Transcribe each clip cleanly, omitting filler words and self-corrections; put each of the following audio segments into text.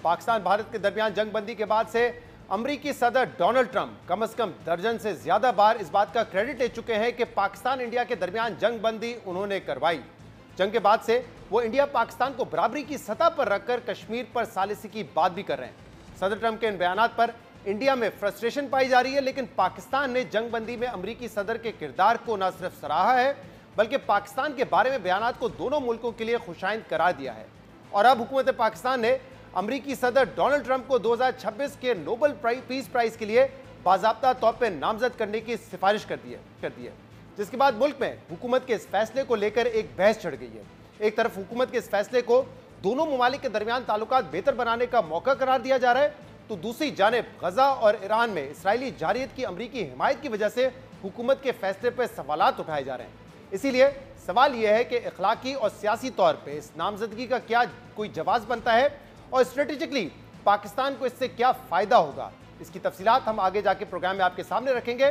पाकिस्तान भारत के दरमियान जंगबंदी के बाद से अमरीकी सदर डोनाल्ड ट्रंप कम से कम दर्जन से ज्यादा बार इस बात का क्रेडिट ले चुके हैं कि पाकिस्तान इंडिया के दरमियान जंगबंदी उन्होंने करवाई। जंग के बाद से वो इंडिया पाकिस्तान को बराबरी की सतह पर रखकर कश्मीर पर सालिसी की बात भी कर रहे हैं। सदर ट्रंप के इन बयानात पर इंडिया में फ्रस्ट्रेशन पाई जा रही है, लेकिन पाकिस्तान ने जंगबंदी में अमरीकी सदर के किरदार को न सिर्फ सराहा है बल्कि पाकिस्तान के बारे में बयानात को दोनों मुल्कों के लिए खुशाइंद करार दिया है। और अब हुकूमत पाकिस्तान ने अमरीकी सदर डोनाल्ड ट्रंप को 2026 के नोबेल पीस प्राइज के लिए बाज़ाब्ता तौर पर नामजद करने की सिफारिश कर दी है, जिसके बाद मुल्क में हुकूमत के इस फैसले को लेकर एक बहस छिड़ गई है। एक तरफ हुकूमत के इस फैसले को दोनों ममालिक के दरमियान ताल्लुकात बेहतर बनाने का मौका करार दिया जा रहा है, तो दूसरी जानिब गजा और ईरान में इसराइली जारियत की अमरीकी हिमायत की वजह से हुकूमत के फैसले पर सवालात उठाए जा रहे हैं। इसीलिए सवाल यह है कि इखलाकी और सियासी तौर पर इस नामजदगी का क्या कोई जवाब बनता है और स्ट्रेटेजिकली पाकिस्तान को इससे क्या फायदा होगा। इसकी तफसीलात हम आगे जाके प्रोग्राम में आपके सामने रखेंगे।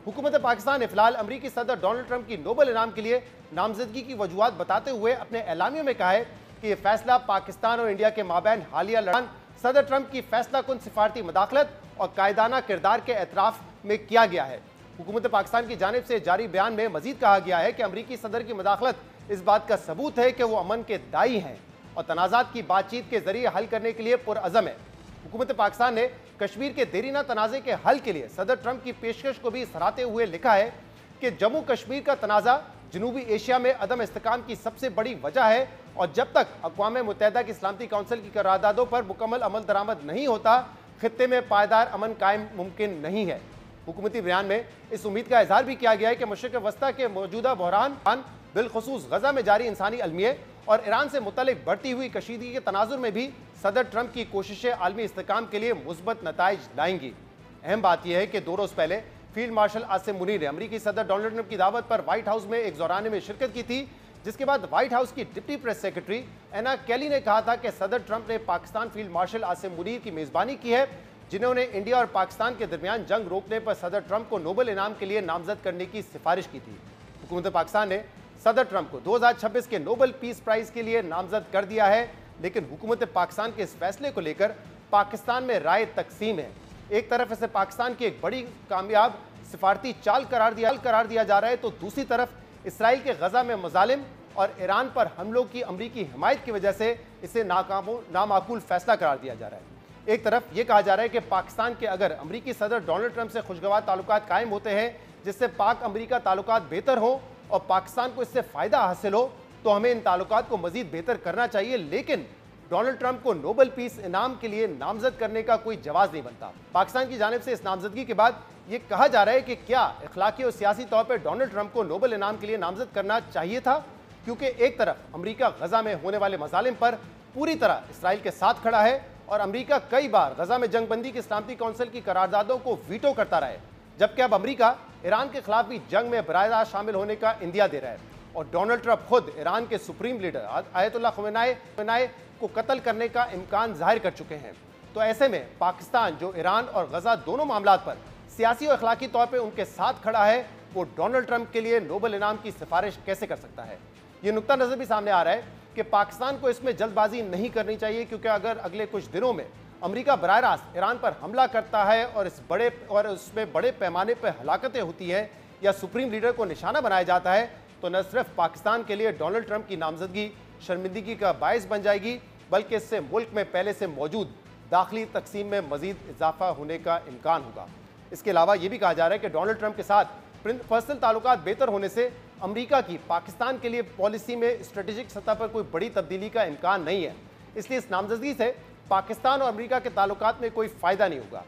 हुकूमत पाकिस्तान ने फिलहाल अमरीकी सदर डोनाल्ड ट्रंप की नोबेल इनाम के लिए नामजदगी की वजूहत बताते हुए अपने एलामियों में कहा है कि यह फैसला पाकिस्तान और इंडिया के माबैन हालिया लड़ाई सदर ट्रंप की फैसला कुन सिफारती मदाखलत और कायदाना किरदार के एतराफ़ में किया गया है। हुकूमत पाकिस्तान की जानिब से जारी बयान में मजीद कहा गया है कि अमरीकी सदर की मदाखलत इस बात का सबूत है कि वो अमन के दाई हैं और तनाज़ात की बातचीत के जरिए हल करने के लिए पुरअज़म है। हुकूमत पाकिस्तान ने कश्मीर के देरीना तनाज़े के हल के लिए सदर ट्रंप की पेशकश को भी सराहते हुए लिखा है कि जम्मू कश्मीर का तनाज़ा जनूबी एशिया में अदम इस्तेकाम की सबसे बड़ी वजह है और जब तक अक़वाम मुत्तहिदा की सलामती कौंसिल की करारदादों पर मुकम्मल अमल दरामद नहीं होता, खित्ते में पायदार अमन कायम मुमकिन नहीं है। हुकूमती बयान में इस उम्मीद का इजहार भी किया गया है कि मशरिक़ वस्ता के मौजूदा बहरान बिलखुसूस गजा में जारी इंसानी अलमिये और ईरान से मुतल्लिक बढ़ती हुई कशीदगी के तनाजुर में भी सदर ट्रंप की कोशिशें आलमी इस्तेकाम के लिए मुस्बत नताइज लाएंगी। अहम बात यह है कि 2 रोज़ पहले फील्ड मार्शल आसिम मुनीर ने अमरीकी सदर डोनाल्ड ट्रंप की दावत पर व्हाइट हाउस में एक ज़ौराने में शिरकत की थी, जिसके बाद व्हाइट हाउस की डिप्टी प्रेस सेक्रेटरी एना केली ने कहा था कि सदर ट्रंप ने पाकिस्तान फील्ड मार्शल आसिम मुनीर की मेज़बानी की है, जिन्होंने इंडिया और पाकिस्तान के दरमियान जंग रोकने पर सदर ट्रंप को नोबेल इनाम के लिए नामजद करने की सिफारिश की थी। हुकूमत पाकिस्तान ने सदर ट्रंप को 2026 के नोबेल पीस प्राइज के लिए नामजद कर दिया है, लेकिन हुकूमत पाकिस्तान के इस फैसले को लेकर पाकिस्तान में राय तकसीम है। एक तरफ इसे पाकिस्तान की एक बड़ी कामयाब सिफारती चाल करार दिया जा रहा है, तो दूसरी तरफ इसराइल के गजा में मजालिम और ईरान पर हमलों की अमरीकी हिमायत की वजह से इसे नामाकूल फैसला करार दिया जा रहा है। एक तरफ यह कहा जा रहा है कि पाकिस्तान के अगर अमरीकी सदर डोनाल्ड ट्रंप से खुशगवार ताल्लुकात कायम होते हैं, जिससे पाक अमरीका ताल्लुकात बेहतर हो और पाकिस्तान को इससे फ़ायदा हासिल हो, तो हमें इन ताल्लुकात को मज़ीद बेहतर करना चाहिए, लेकिन डोनाल्ड ट्रंप को नोबेल पीस इनाम के लिए नामजद करने का कोई जवाब नहीं बनता। पाकिस्तान की जानिब से इस नामजदगी के बाद ये कहा जा रहा है कि क्या इखलाकी और सियासी तौर पर डोनाल्ड ट्रंप को नोबेल इनाम के लिए नामजद करना चाहिए था, क्योंकि एक तरफ अमरीका गजा में होने वाले मजालिम पर पूरी तरह इसराइल के साथ खड़ा है और अमरीका कई बार गजा में जंगबंदी की सलामती कौंसिल की करारदादों को वीटो करता रहा है, जबकि अब अमरीका ईरान के खिलाफ भी जंग में बराह रास्त शामिल होने का इंदिया दे रहा है और डोनाल्ड ट्रंप खुद ईरान के सुप्रीम लीडर आयतुल्लाह ख़मेनी को कत्ल करने का इम्कान जाहिर कर चुके हैं। तो ऐसे में पाकिस्तान जो ईरान और गजा दोनों मामलात पर सियासी और अखलाकी तौर पर उनके साथ खड़ा है, वो डोनाल्ड ट्रंप के लिए नोबेल इनाम की सिफारिश कैसे कर सकता है। ये नुक्ता नज़र भी सामने आ रहा है कि पाकिस्तान को इसमें जल्दबाजी नहीं करनी चाहिए, क्योंकि अगर अगले कुछ दिनों में अमेरिका बराह रास्त ईरान पर हमला करता है और उसमें बड़े पैमाने पर हलाकतें होती हैं या सुप्रीम लीडर को निशाना बनाया जाता है, तो न सिर्फ पाकिस्तान के लिए डोनाल्ड ट्रंप की नामजदगी शर्मिंदगी का बायस बन जाएगी, बल्कि इससे मुल्क में पहले से मौजूद दाखिली तकसीम में मजीद इजाफा होने का इम्कान होगा। इसके अलावा यह भी कहा जा रहा है कि डोनाल्ड ट्रंप के साथ पर्सनल ताल्लुकात बेहतर होने से अमेरिका की पाकिस्तान के लिए पॉलिसी में स्ट्रेटेजिक सतह पर कोई बड़ी तब्दीली का इम्कान नहीं है, इसलिए इस नामजदगी से पाकिस्तान और अमेरिका के ताल्लुकात में कोई फ़ायदा नहीं होगा।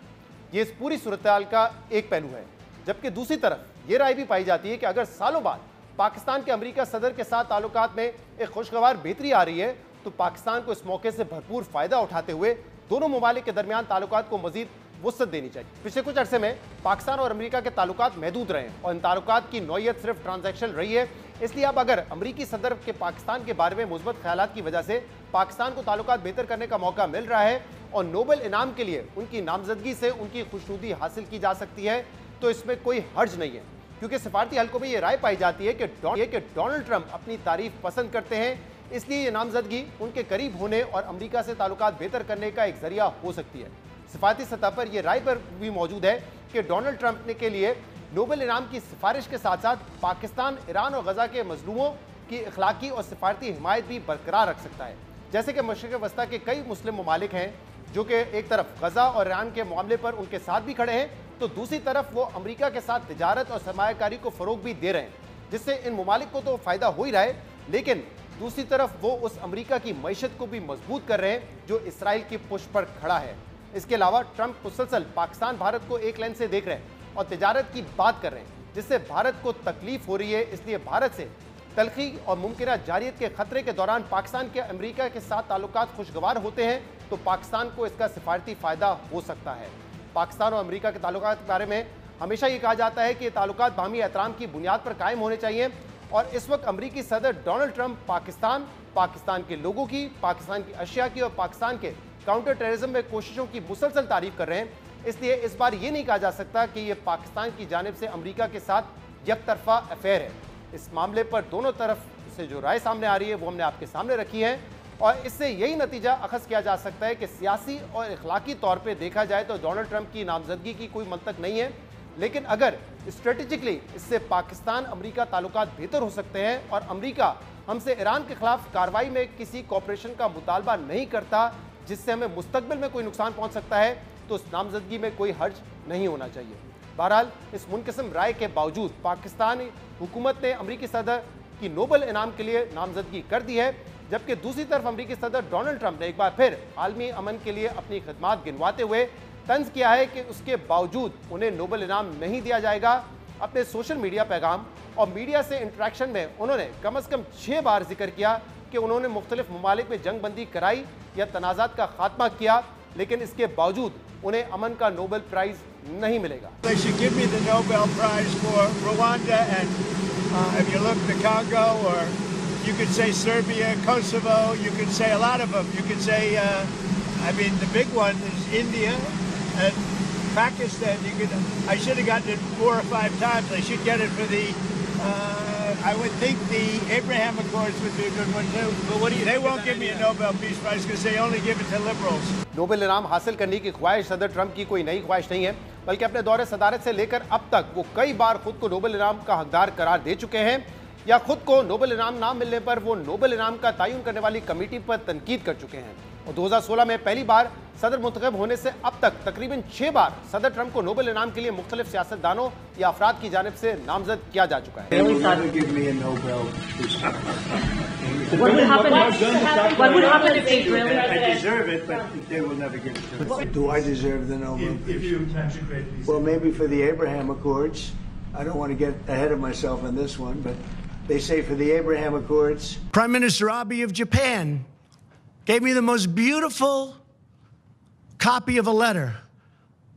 ये इस पूरी सूरत हाल का एक पहलू है, जबकि दूसरी तरफ ये राय भी पाई जाती है कि अगर सालों बाद पाकिस्तान के अमेरिका सदर के साथ ताल्लुकात में एक खुशगवार बेहतरी आ रही है, तो पाकिस्तान को इस मौके से भरपूर फ़ायदा उठाते हुए दोनों ममालिक के दरमियान ताल्लुकात को मजीद वुसअत देनी चाहिए। पिछले कुछ अरसे में पाकिस्तान और अमेरिका के ताल्लुकात महदूद रहे और इन ताल्लुकात की नौयत सिर्फ ट्रांजैक्शन रही है, इसलिए अब अगर अमेरिकी सदर के पाकिस्तान के बारे में मुस्बत ख्यालात की वजह से पाकिस्तान को ताल्लुकात बेहतर करने का मौका मिल रहा है और नोबेल इनाम के लिए उनकी नामजदगी से उनकी खुशनुदी हासिल की जा सकती है, तो इसमें कोई हर्ज नहीं है, क्योंकि सिफारती हलकों में ये राय पाई जाती है कि डोनाल्ड ट्रंप अपनी तारीफ पसंद करते हैं, इसलिए ये नामजदगी उनके करीब होने और अमेरिका से ताल्लुकात बेहतर करने का एक जरिया हो सकती है। सिफारती सतह पर यह राय पर भी मौजूद है कि डोनाल्ड ट्रंप ने के लिए नोबेल इनाम की सिफारिश के साथ साथ पाकिस्तान, ईरान और गजा के मजलूमों की इखलाकी और सिफारती हिमायत भी बरकरार रख सकता है। जैसे कि मशरिक़ वस्ता के कई मुस्लिम ममालिक हैं जो कि एक तरफ गजा और ईरान के मामले पर उनके साथ भी खड़े हैं, तो दूसरी तरफ वो अमेरिका के साथ तिजारत और सरमायाकारी को फ़रोग भी दे रहे हैं, जिससे इन ममालिक को तो फ़ायदा हो ही रहा है, लेकिन दूसरी तरफ वो उस अमेरिका की मईशत को भी मजबूत कर रहे हैं जो इसराइल की पुष्ट पर खड़ा है। इसके अलावा ट्रंप मुसलसल पाकिस्तान भारत को एक लाइन से देख रहे हैं और तिजारत की बात कर रहे हैं, जिससे भारत को तकलीफ हो रही है। इसलिए भारत से तलखी और मुमकिन जारियत के खतरे के दौरान पाकिस्तान के अमेरिका के साथ ताल्लुकात खुशगवार होते हैं तो पाकिस्तान को इसका सिफारती फ़ायदा हो सकता है। पाकिस्तान और अमेरिका के ताल्लुकात के बारे में हमेशा ये कहा जाता है कि ये ताल्लुकात बाहमी एहतराम की बुनियाद पर कायम होने चाहिए और इस वक्त अमेरिकी सदर डोनाल्ड ट्रंप पाकिस्तान के लोगों की, पाकिस्तान की अशिया की और पाकिस्तान के काउंटर टेररिज्म में कोशिशों की मुसलसल तारीफ कर रहे हैं। इसलिए इस बार ये नहीं कहा जा सकता कि ये पाकिस्तान की जानिब से अमेरिका के साथ यकतरफा अफेयर है। इस मामले पर दोनों तरफ से जो राय सामने आ रही है वो हमने आपके सामने रखी है और इससे यही नतीजा अखज़ किया जा सकता है कि सियासी और इखलाकी तौर पे देखा जाए तो डोनाल्ड ट्रंप की नामजदगी की कोई मंतक नहीं है, लेकिन अगर स्ट्रेटेजिकली इससे पाकिस्तान अमेरिका ताल्लुकात बेहतर हो सकते हैं और अमेरिका हमसे ईरान के खिलाफ कार्रवाई में किसी कॉपरेशन का मुतालबा नहीं करता जिससे हमें मुस्तकबिल में कोई नुकसान पहुंच सकता है, तो उस नामजदगी में कोई हर्ज नहीं होना चाहिए। बहरहाल इस मुनक़िस्म राय के बावजूद पाकिस्तानी हुकूमत ने अमेरिकी सदर की नोबेल इनाम के लिए नामजदगी कर दी है, जबकि दूसरी तरफ अमेरिकी सदर डोनाल्ड ट्रंप ने एक बार फिर आलमी अमन के लिए अपनी खिदमात गिनवाते हुए तंज किया है कि उसके बावजूद उन्हें नोबेल इनाम नहीं दिया जाएगा। अपने सोशल मीडिया पैगाम और मीडिया से इंटरेक्शन में उन्होंने कम से कम 6 बार जिक्र किया कि उन्होंने मुख्तलिफ ममालिक में जंगबंदी कराई या तनाज़ात का खात्मा किया, लेकिन इसके बावजूद उन्हें अमन का नोबेल प्राइज़ नहीं मिलेगा। They should give me the Nobel Prize for Rwanda and if you look the Congo, or you could say Serbia, Kosovo, you could say a lot of them. You could say, I mean, the big one is India and Pakistan. I should have gotten it 4 or 5 times. I should get it for the, I would think the Abraham Accords would be a good one too. But what do you They won't give me a Nobel Peace Prize because they only give it to liberals. Nobel इनाम हासिल करने की ख्वाहिश सदर Trump की कोई नई ख्वाहिश नहीं है, बल्कि अपने दौरे सदारत से लेकर अब तक वो कई बार खुद को नोबेल इनाम का हकदार करार दे चुके हैं या खुद को नोबेल इनाम ना मिलने पर वो नोबेल इनाम का तयन करने वाली कमेटी पर तनकीद कर चुके हैं। और 2016 में पहली बार सदर मुंतखब होने से अब तक तकरीबन 6 बार सदर ट्रंप को नोबेल इनाम के लिए मुख्तलिफ सियासतदानों या अफराद की जानिब से नामजद किया जा चुका है। What would happen if they really? I deserve it, but they will never give it to me. Do I deserve the Nobel? If you consecrate these. Well, maybe for the Abraham Accords. I don't want to get ahead of myself on this one, but they say for the Abraham Accords. Prime Minister Abe of Japan gave me the most beautiful copy of a letter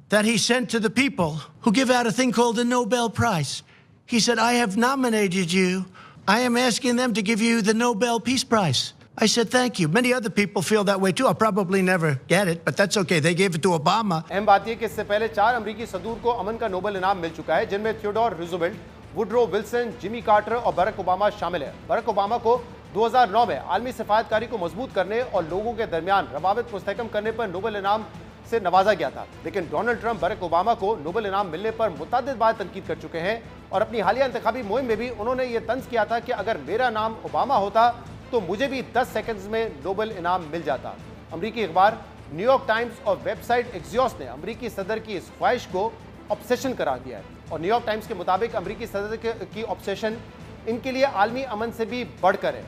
that he sent to the people who give out a thing called the Nobel Prize. He said, I have nominated you. I am asking them to give you the Nobel Peace Prize. I said, thank you. Many other people feel that way too. I'll probably never get it, but that's okay. They gave it to Obama. अहम बात यह कि इससे पहले 4 अमेरिकी सदूर को अमन का Nobel इनाम मिल चुका है, जिनमें Theodore Roosevelt, Woodrow Wilson, Jimmy Carter और बराक ओबामा शामिल है। बराक ओबामा को 2009 में आलमी सिफारतकारी को मजबूत करने और लोगों के दरमियान रवाबित मुस्तहकम करने पर नोबेल इनाम से नवाजा गया था, लेकिन डोनाल्ड ट्रंप बराक ओबामा को नोबेल इनाम मिलने पर मुतअद्दिद बार तनकीद कर चुके हैं और अपनी हालिया इंतखाबी मुहिम में भी उन्होंने ये तंज किया था कि अगर मेरा नाम ओबामा होता तो मुझे भी 10 सेकंड्स में नोबेल इनाम मिल जाता। अमेरिकी अखबार न्यूयॉर्क टाइम्स और वेबसाइट एक्सियोस ने अमेरिकी सदर की इस ख्वाहिश को ऑब्सेशन करार दिया है और न्यूयॉर्क टाइम्स के मुताबिक अमेरिकी सदर की ऑब्सेशन इनके लिए आलमी अमन से भी बढ़कर है।